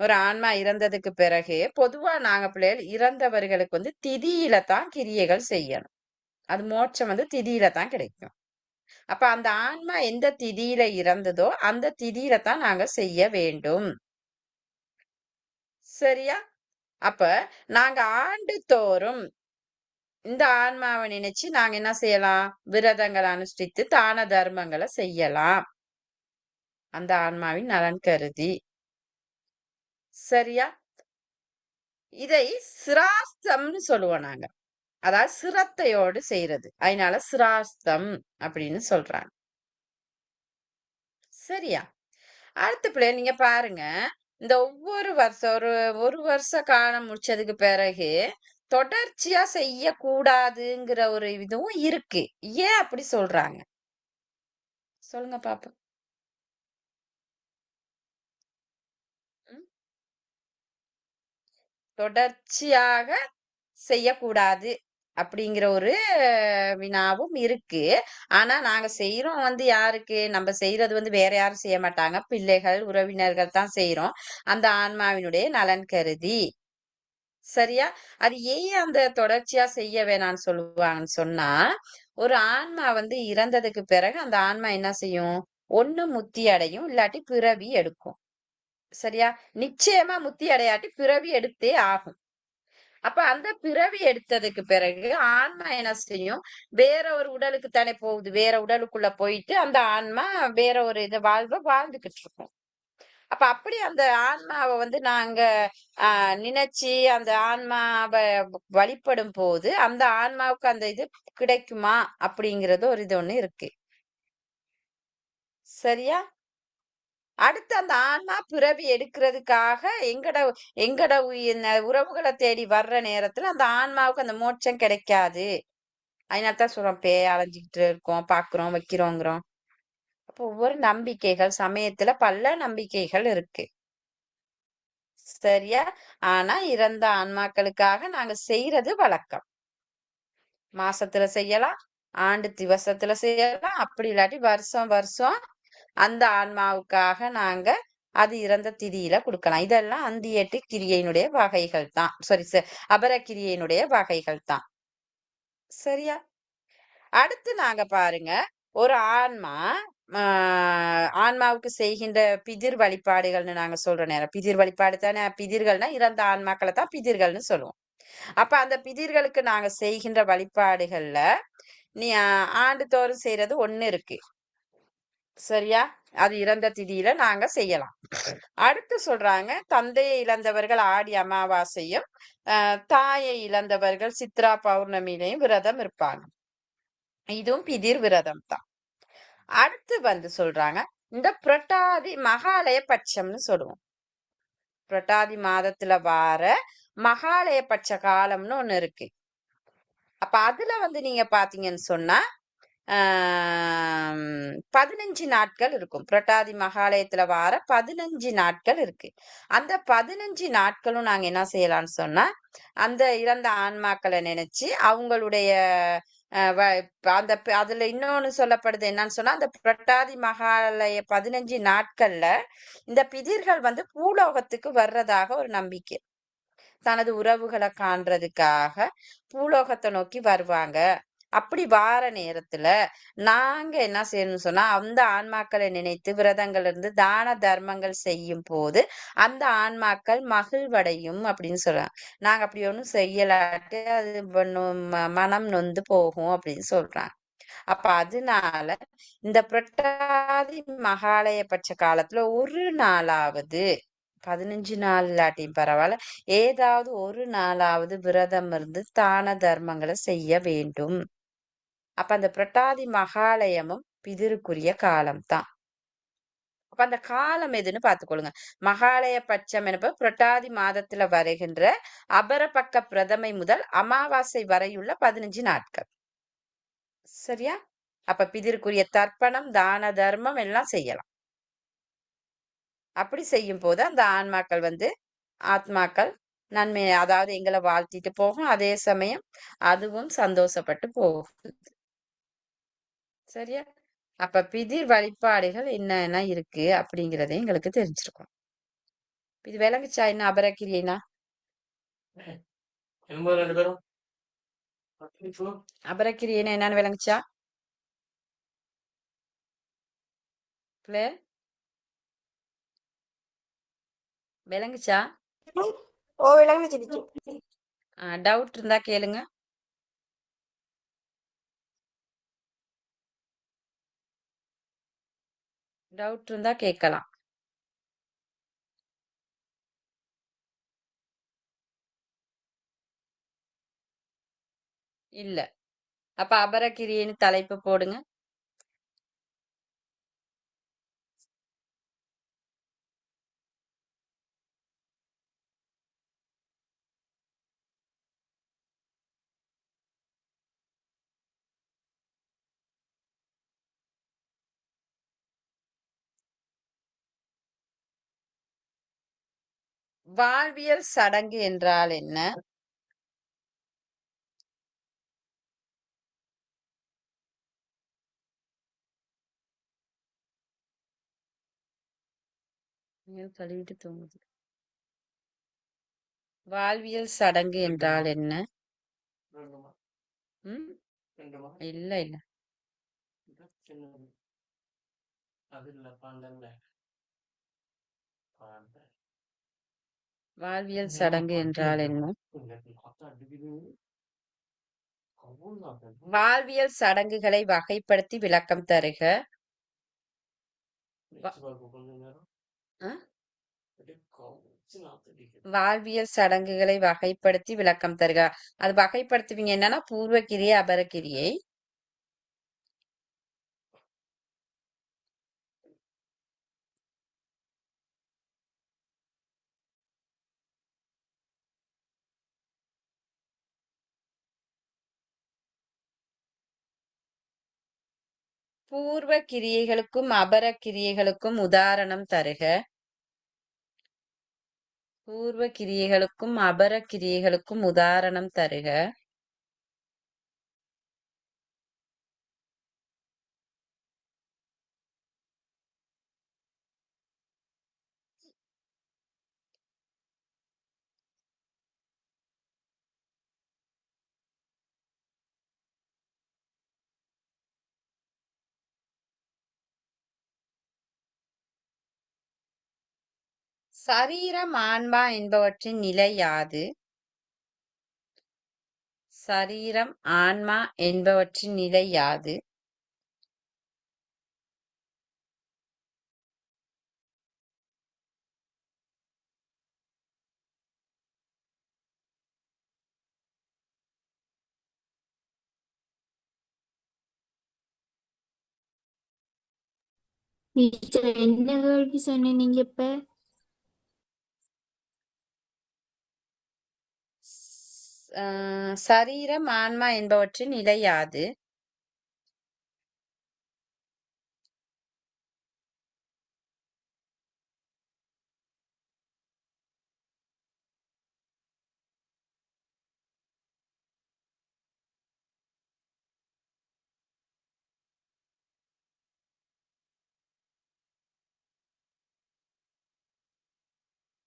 ஒரு ஆன்மா இறந்ததுக்கு பிறகு பொதுவா நாங்க பிள்ளைகள் இறந்தவர்களுக்கு திதியில தான் கிரியைகள் செய்யணும். அது மோட்சம் திதியில தான் கிடைக்கும். அப்ப அந்த ஆன்மா எந்த திதியில இறந்ததோ அந்த திதியில தான் நாங்க செய்ய வேண்டும். சரியா? அப்ப நாங்க ஆண்டு தோறும் இந்த ஆன்மாவை நினைச்சு நாங்க என்ன செய்யலாம்? விரதங்களை அனுஷ்டித்து தான தர்மங்களை செய்யலாம், அந்த ஆன்மாவின் நலன் கருதி. சரியா? இதை சிராஸ்தம்னு சொல்லுவோம் நாங்க. அதாவது சிரத்தையோடு செய்யறது. அதனால சிராஸ்தம் அப்படின்னு சொல்றாங்க. சரியா? அடுத்த பிள்ளை நீங்க பாருங்க, இந்த ஒவ்வொரு வருஷம் ஒரு வருஷ காலம் முடிச்சதுக்கு பிறகு தொடர்ச்சியா செய்யக்கூடாதுங்கிற ஒரு இதுவும் இருக்கு. ஏன் அப்படி சொல்றாங்க? சொல்லுங்க பாப்போம். தொடர்ச்சியாக செய்யக்கூடாது அப்படிங்கிற ஒரு வினாவும் இருக்கு. ஆனா நாங்க செய்யறோம் யாருக்கு? நம்ம செய்யறது வேற யாரும் செய்ய மாட்டாங்க. பிள்ளைகள், உறவினர்கள் தான் செய்யறோம், அந்த ஆன்மாவினுடைய நலன் கருதி. சரியா? அது ஏன் அந்த தொடர்ச்சியா செய்ய வேணாம்னு சொல்லுவாங்கன்னு சொன்னா, ஒரு ஆன்மா இறந்ததுக்கு பிறகு அந்த ஆன்மா என்ன செய்யும்? ஒண்ணு முத்தி அடையும், இல்லாட்டி பிறவி எடுக்கும். சரியா? நிச்சயமா முத்தி அடையாட்டி பிறவி எடுத்தே ஆகும். அப்ப அந்த பிறவி எடுத்ததுக்கு பிறகு ஆன்மா என்ன செய்யும்? வேற ஒரு உடலுக்கு தானே போகுது. வேற உடலுக்குள்ள போயிட்டு அந்த ஆன்மா வேற ஒரு வாழ்வை வாழ்ந்துகிட்டு இருக்கும். அப்ப அப்படி அந்த ஆன்மாவை நாங்க நினைச்சு அந்த ஆன்மாவை வழிபடும் போது அந்த ஆன்மாவுக்கு அந்த இது கிடைக்குமா அப்படிங்கிறது ஒரு இது ஒண்ணு இருக்கு. சரியா? அடுத்து அந்த ஆன்மா பிறவி எடுக்கிறதுக்காக எங்கட எங்கட உறவுகளை தேடி வர்ற நேரத்துல அந்த ஆன்மாவுக்கு அந்த மோட்சம் கிடைக்காது. அதனாலதான் சொல்றோம் பேய் அலைஞ்சுக்கிட்டு இருக்கோம், பாக்குறோம், வைக்கிறோங்கிறோம். அப்போ ஒவ்வொரு நம்பிக்கைகள் சமயத்துல பல நம்பிக்கைகள் இருக்கு. சரியா? ஆனா இறந்த ஆன்மாக்களுக்காக நாங்க செய்யறது வழக்கம். மாசத்துல செய்யலாம், ஆண்டு திவசத்துல செய்யலாம், அப்படி இல்லாட்டி வருஷம் வருஷம் அந்த ஆன்மாவுக்காக நாங்க அது இறந்த திதியில கொடுக்கலாம். இதெல்லாம் அந்தியட்டு கிரியையினுடைய வகைகள் தான். சாரி, அபர கிரியையினுடைய வகைகள் தான். சரியா? அடுத்து நாங்க பாருங்க, ஒரு ஆன்மா ஆன்மாவுக்கு செய்கின்ற பிதிர் வழிபாடுகள்னு நாங்க சொல்ற நேரம், பிதிர் வழிபாடு தானே, பிதிர்கள்னா இறந்த ஆன்மாக்களை தான் பிதிர்கள்னு சொல்லுவோம். அப்ப அந்த பிதிர்களுக்கு நாங்க செய்கின்ற வழிபாடுகள்ல நீ ஆண்டுதோறும் செய்யறது ஒண்ணு இருக்கு. சரியா? அது இறந்த திதியில நாங்க செய்யலாம். அடுத்து சொல்றாங்க, தந்தையை இழந்தவர்கள் ஆடி அமாவாசையும் தாயை இழந்தவர்கள் சித்ரா பௌர்ணமியிலையும் விரதம் இருப்பாங்க. இதுவும் பிதிர் விரதம் தான். அடுத்து சொல்றாங்க, இந்த புரட்டாதி மகாலய பட்சம்னு சொல்லுவோம். புரட்டாதி மாதத்துல வார மகாலய பட்ச காலம்னு ஒண்ணு இருக்கு. அப்ப அதுல நீங்க பாத்தீங்கன்னு சொன்னா 15 நாட்கள் இருக்கும். புரட்டாதி மகாலயத்துல வார 15 நாட்கள் இருக்கு. அந்த 15 நாட்களும் நாங்க என்ன செய்யலாம்னு சொன்னா, அந்த இறந்த ஆன்மாக்களை நினைச்சு அவங்களுடைய அதுல இன்னொன்னு சொல்லப்படுது என்னன்னு சொன்னா, அந்த புரட்டாதி மகாலய 15 நாட்கள்ல இந்த பிதிர்கள் பூலோகத்துக்கு வர்றதாக ஒரு நம்பிக்கை. தனது உறவுகளை காண்றதுக்காக பூலோகத்தை நோக்கி வருவாங்க. அப்படி வார நேரத்துல நாங்க என்ன செய்யணும்னு சொன்னா, அந்த ஆன்மாக்களை நினைத்து விரதங்கள் இருந்து தான தர்மங்கள் செய்யும் போது அந்த ஆன்மாக்கள் மகிழ்வடையும் அப்படின்னு சொல்றாங்க. நாங்க அப்படி ஒண்ணும் செய்யலாட்டு அது மனம் நொந்து போகும் அப்படின்னு சொல்றாங்க. அப்ப அதனால இந்த புரட்டாதி மகாலய பட்ச காலத்துல ஒரு நாளாவது 15 நாள் இல்லாட்டியும் பரவாயில்ல, ஏதாவது ஒரு நாளாவது விரதம் இருந்து தான தர்மங்களை செய்ய வேண்டும். அப்ப அந்த புரட்டாதி மகாலயமும் பிதிருக்குரிய காலம் தான். அப்ப அந்த காலம் எதுன்னு பார்த்துக்கொள்ளுங்க. மகாலய பட்சம் என்பது புரட்டாதி மாதத்துல வருகின்ற அபரபக்க பிரதமை முதல் அமாவாசை வரையுள்ள 15 நாட்கள். சரியா? அப்ப பிதிருக்குரிய தர்ப்பணம், தான தர்மம் எல்லாம் செய்யலாம். அப்படி செய்யும் போது அந்த ஆன்மாக்கள் ஆத்மாக்கள் நன்மை, அதாவது எங்களை வாழ்த்திட்டு போகும், அதே சமயம் அதுவும் சந்தோஷப்பட்டு போகும். சரியா? அப்ப பிதிர் வழிபாடுகள் என்னென்ன இருக்கு அப்படிங்கறதை எங்களுக்கு தெரிஞ்சிருக்கும். இது விளங்குச்சா என்ன அபரக்கிரியைனா? அபரக்கிரியைனா என்னன்னு விளங்குச்சா? விளங்குச்சா? ஓ விளங்குச்சு. டவுட் இருந்தா கேளுங்க. டவுட் இருந்தா கேட்கலாம். இல்ல. அப்ப அபரக்கிரியைன்னு தலைப்பு போடுங்க. வாழ்வியல் சடங்கு என்றால் என்ன? கழுவிட்டு தூங்குது. வாழ்வியல் சடங்கு என்றால் என்ன? இல்ல இல்ல. வாழ்வியல் சடங்கு என்றால் என்ன? வாழ்வியல் சடங்குகளை வகைப்படுத்தி விளக்கம் தருக. வாழ்வியல் சடங்குகளை வகைப்படுத்தி விளக்கம் தருக. அது வகைப்படுத்துவீங்க என்னன்னா பூர்வ கிரியை அபரக்கிரியை. பூர்வ கிரியைகளுக்கும் அபர கிரியைகளுக்கும் உதாரணம் தருக. பூர்வ கிரியைகளுக்கும் அபர கிரியைகளுக்கும் உதாரணம் தருக. சரீரம் ஆன்மா என்பவற்றின் நிலை யாது? சரீரம் ஆன்மா என்பவற்றின் நிலை யாது? டீச்சர் என்ன கேள்வி சொன்னீங்க இப்ப? சரீரம் ஆன்மா என்பவற்றின் நிலை யாது?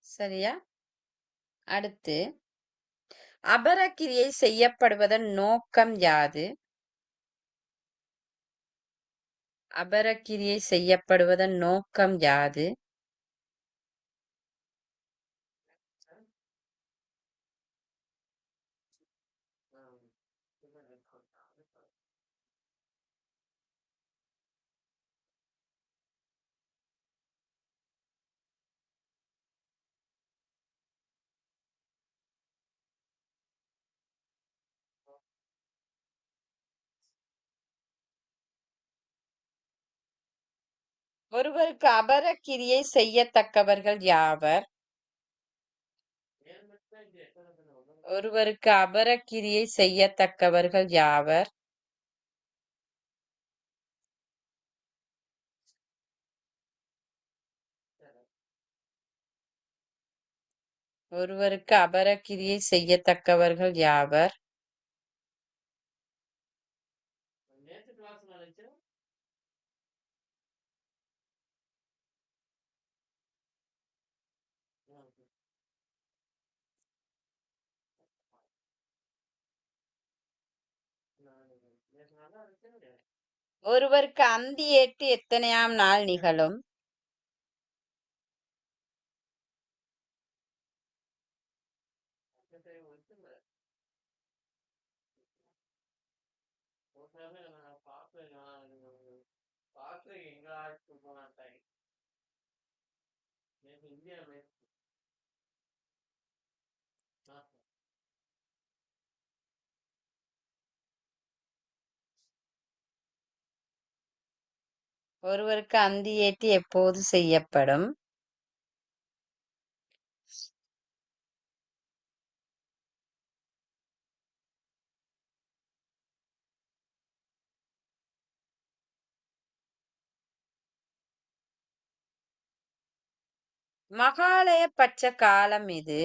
சரியா? அடுத்து அபரக்கிரியை செய்யப்படுவதன் நோக்கம் யாது? அபரக்கிரியை செய்யப்படுவதன் நோக்கம் யாது? ஒருவருக்கு அபரக்கிரியை செய்யத்தக்கவர்கள் யாவர்? ஒருவருக்கு அபரக்கிரியை செய்யத்தக்கவர்கள் யாவர்? ஒருவருக்கு அபரக்கிரியை செய்யத்தக்கவர்கள் யாவர்? ஒருவருக்கு அந்தி ஏட்டு எத்தனையாம் நாள் நிகழும்? ஒருவருக்கு அந்தி ஏட்டு எப்போது செய்யப்படும்? மகாலய பட்ச காலம் இது?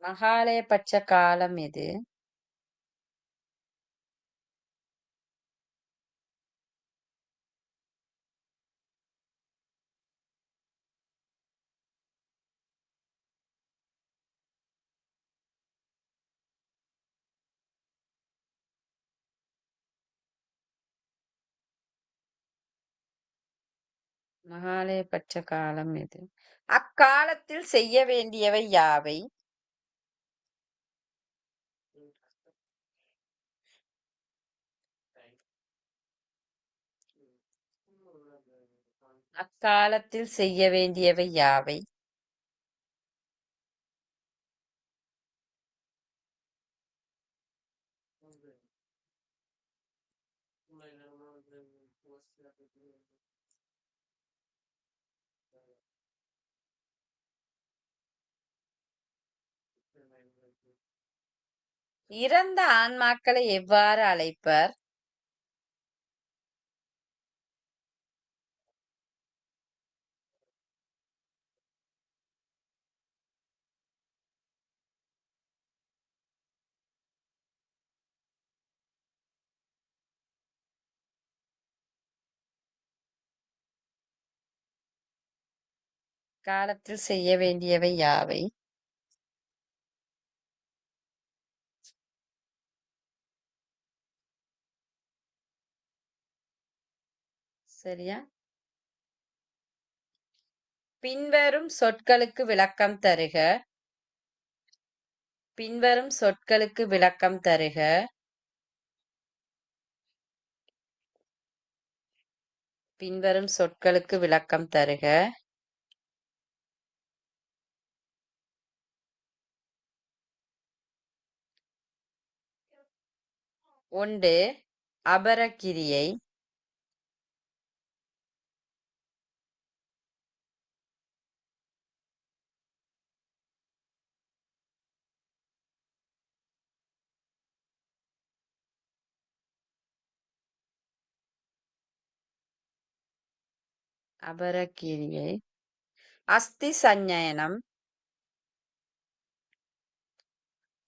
மகாலய பட்ச காலம் இது? மகாலய பட்ச காலம் இது. அக்காலத்தில் செய்ய வேண்டியவை யாவை? அக்காலத்தில் செய்ய வேண்டியவை யாவை? இறந்த ஆன்மாக்களை எவ்வாறு அழைப்பர்? காலத்தில் செய்ய வேண்டியவை யாவை? சரியா? பின்வரும் சொற்களுக்கு விளக்கம் தருக. பின்வரும் சொற்களுக்கு விளக்கம் தருக. பின்வரும் சொற்களுக்கு விளக்கம் தருக. ஒன்று அபரக்கிரியை. அபரக்கிரியை. அஸ்தி சஞ்ஞயனம்.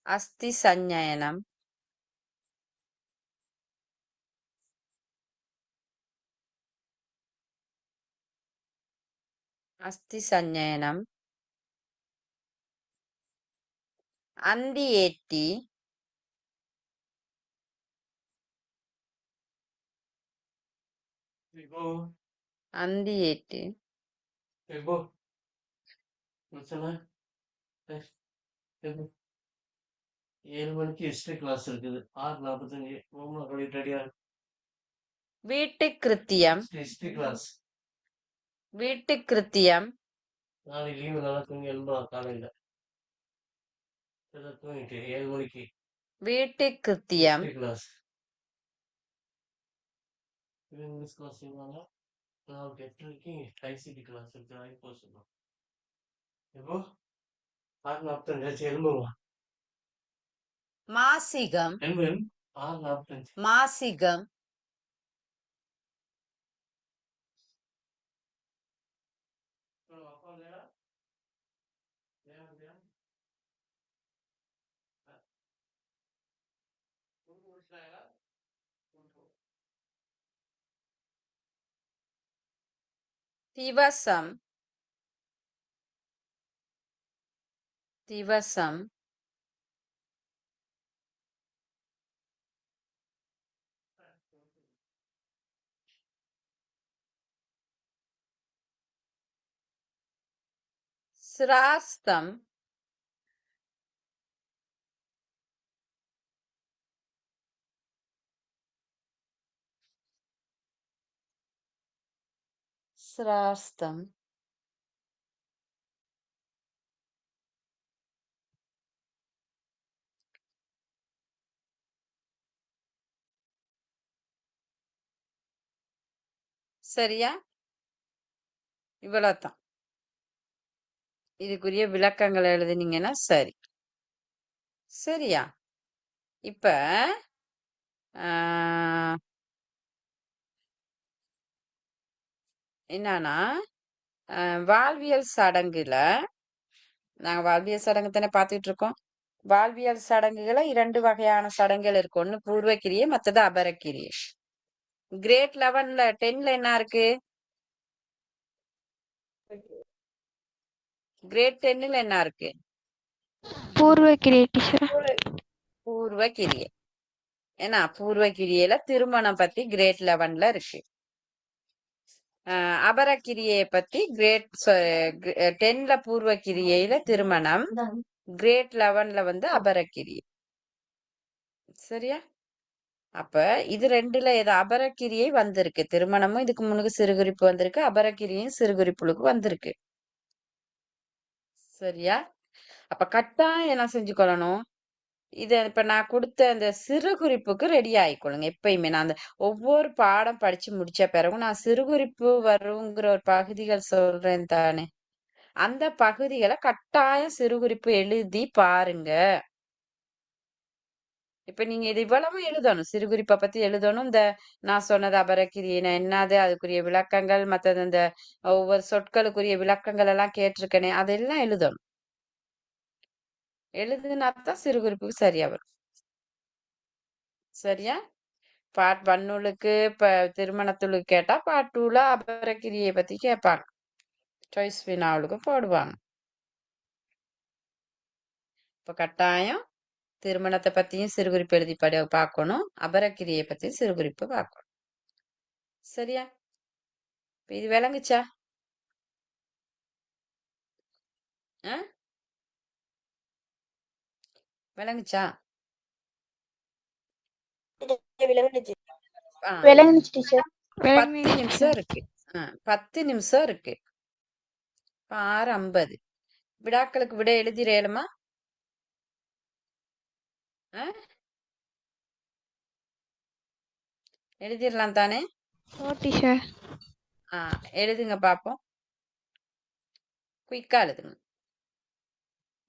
அஸ்தி சஞ்ஞயனம். அஸ்தி சஞ்ஞயனம். அந்தி ஏத்தி. அந்தி ஏத்தி. ஏழு மணிக்கு ஹிஸ்டரி கிளாஸ் இருக்குது. 6:45 ரூம்ல கழிட்டு ரெடியா வீட்டு கிருத்தியம். History class. வீட்டு கிருத்தியம். நாளைக்கு லீவு, நல்லா தூங்கி எழும்பலாம் காலையில. தூங்கிட்டு 7 மணிக்கு வீட்டு கிருத்தியம். History class. இங்கிலீஷ் கிளாஸ் செய்வாங்க. நாளைக்கு 8:30 ஐசிடி கிளாஸ் இருக்கு. ஆகி போக சொல்லுவோம். இப்போ 6:45 எழும்புவோம். மாசிகம். எழும்பு 6:45. மாசிகம். அப்பா இல்லையா? திவசம். திவசம். சிராஸ்தம். சிராஸ்தம். சரியா? இவ்வளவுதான். இதுக்குரிய விளக்கங்களை எழுதுனீங்கன்னா சரி. சரியா? இப்ப என்னன்னா வாழ்வியல் சடங்குல நாங்க வாழ்வியல் சடங்கு தானே பார்த்துட்டு இருக்கோம். வாழ்வியல் சடங்குகளை 2 வகையான சடங்குகள் இருக்கு. ஒண்ணு பூர்வக்கிரியை, மற்றது அபரக்கிரியை. கிரேட் 11ல 10ல என்ன இருக்கு? கிரேட் 10ல என்ன இருக்கு? பூர்வக்கிரியை டீச்சர். பூர்வக்கிரியை. ஏன்னா பூர்வக்கிரியையில திருமணம் பத்தி கிரேட் 11ல இருக்கு. அபரக்கிரியை பத்தி கிரேட் 10ல பூர்வக்கிரியையில திருமணம், கிரேட் 11ல வந்து அபரக்கிரியை. சரியா? அப்ப இது ரெண்டுல ஏதோ அபரக்கிரியை வந்திருக்கு. திருமணமும் இதுக்கு முன்னுக்கு சிறுகுறிப்பு வந்திருக்கு. அபரக்கிரியும் சிறுகுறிப்புளுக்கு வந்திருக்கு. சரியா? அப்ப கட்டாயம் என்ன செஞ்சுக்கொள்ளணும்? இத இப்ப நான் குடுத்த அந்த சிறுகுறிப்புக்கு ரெடி ஆயிக்கொள்ளுங்க. எப்பயுமே நான் அந்த ஒவ்வொரு பாடம் படிச்சு முடிச்ச பிறகும் நான் சிறுகுறிப்பு வருங்கிற ஒரு பகுதிகள் சொல்றேன் தானே! அந்த பகுதிகள கட்டாயம் சிறுகுறிப்பு எழுதி பாருங்க. இப்ப நீங்க இது இவ்வளவும் எழுதணும். சிறுகுறிப்ப பத்தி எழுதணும். இந்த நான் சொன்னது அபரக்கிரியைனா என்னது? அதுக்குரிய விளக்கங்கள், மத்தது இந்த ஒவ்வொரு சொற்களுக்குரிய விளக்கங்கள் எல்லாம் கேட்டிருக்கனே, அதெல்லாம் எழுதணும். எழுதுனா தான் சிறுகுறிப்புக்கு சரியா வரும். சரியா? பார்ட் 1க்கு இப்ப திருமணத்துளுக்கு கேட்டா, பார்ட் 2ல அபரக்கிரியை பத்தி கேட்பாங்க. சாய்ஸ் வினாவுகளுக்கு போடுவாங்க. இப்ப கட்டாயம் திருமணத்தை பத்தியும் சிறுகுறிப்பு எழுதி பார்க்கணும். அபரக்கிரியை பத்தியும் சிறுகுறிப்பு பார்க்கணும். சரியா? இப்ப இது விளங்குச்சா? ஆ? விளங்குச்சா? விளங்குச்சு. ஆ, விளங்குச்சு டீச்சர். 10 நிமிஷம் இருக்கு. 10 நிமிஷம் இருக்கு. 6:50 விடாக்களுக்கு விட எழுதிரேலுமா? எழுதிடலாம் தானே? ஓ டீச்சர். எழுதுங்க பாப்போம். குயிக்கா எழுதுங்க.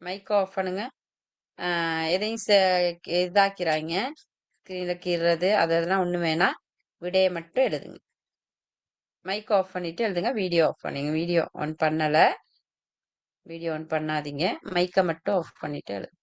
மைக் ஆஃப் பண்ணுங்க. எதையும் இதாக்கிறாங்க. ஸ்கிரீன்ல கீறது அதெல்லாம் ஒண்ணு வேணாம். விடைய மட்டும் எழுதுங்க. மைக் ஆஃப் பண்ணிட்டு எழுதுங்க. வீடியோ ஆஃப் பண்ணுங்க. வீடியோ ஆன் பண்ணல. வீடியோ ஆன் பண்ணாதீங்க. மைக்கை மட்டும் ஆஃப் பண்ணிட்டு எழுதுங்க.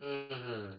ம்ஹ்ம்.